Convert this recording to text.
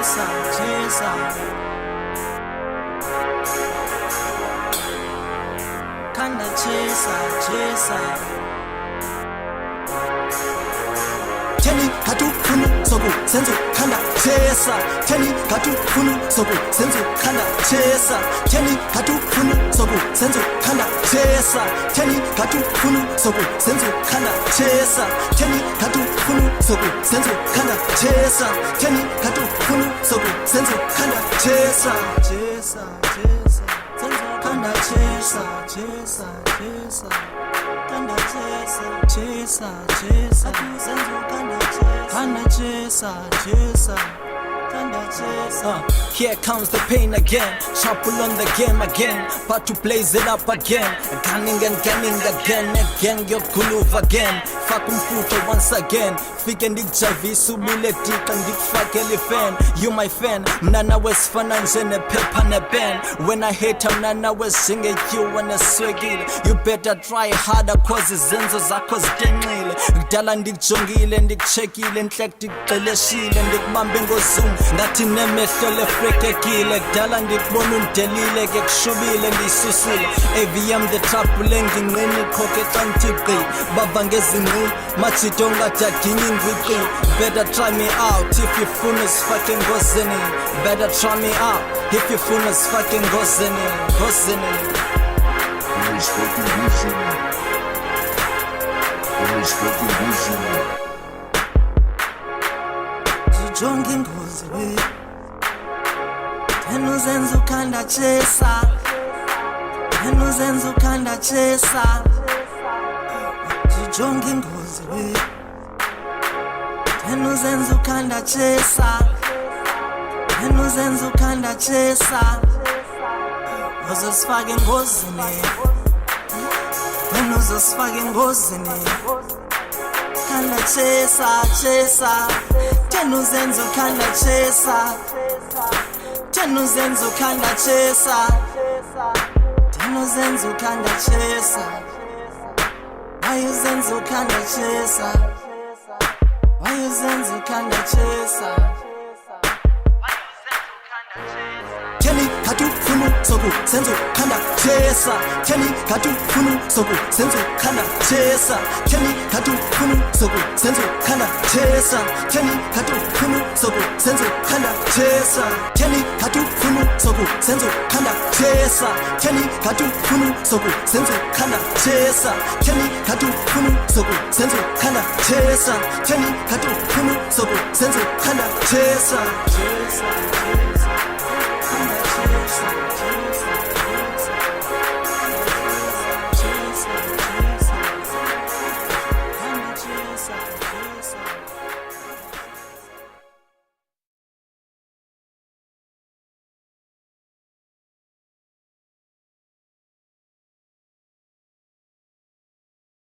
chesa Kanda chesa Teni katu kunu soku senzu kanda chesa Teni katu kunu soku senzu kanda chesa Teni katu kunu soku senzu kanda chesa Teni katu kunu soku senzu kanda chesa Teni katu kunu soku senzu kanda chesa Teni katu kunu soku senzu kanda chesa senzu kanda chesa Kanda chesa senzu kanda chesa Here comes the pain again, trample on the game again, but to blaze it up again, gunning and gunning again, your groove again, fuck mfuto once again, fike ndikujavisa ubuletika ndikufakele fan, you my fan, mnana wesifana njene pepper neben, when I hate mnana wesinge you waneswekile, you better try harder cause izenzo zakho zitenqile, kudala ndikujongile ndikuchekile nhle ndikuqeleshile ndikubambe ngozoom ngathi nemehlo lefrekekile kudala ndikubona undelile ke kushubile ndiyisusile AVM the trouble engingqini khokhe xa ngithibqi bava ngezingqi majito ngadaginyi ngwiqi better try me out if you funa usifake engozini better try me out if you funa usifake engozini Jongi ngozi we Tenu zenzu kanda chesa Tenu zenzu kanda chesa Jongi ngozi we Tenu zenzu kanda chesa Tenu zenzu kanda chesa Uzosifake ngozini Tenu uzosifake ngozini Kanda chesa Tenu zenzu kanda chesa Tenu zenzu kanda chesa Tenu zenzu kanda chesa Why you zenzu kanda chesa Why you zenzu kanda chesa Teni katu kunu soku senzu kanda chesa Teni katu kunu soku senzu kanda chesa Teni katu kunu soku senzu kanda chesa Teni katu kunu soku senzu kanda chesa Teni katu kunu soku senzu kanda chesa Teni katu kunu soku senzu kanda chesa Teni katu kunu soku senzu kanda chesa Teni katu kunu soku senzu kanda chesa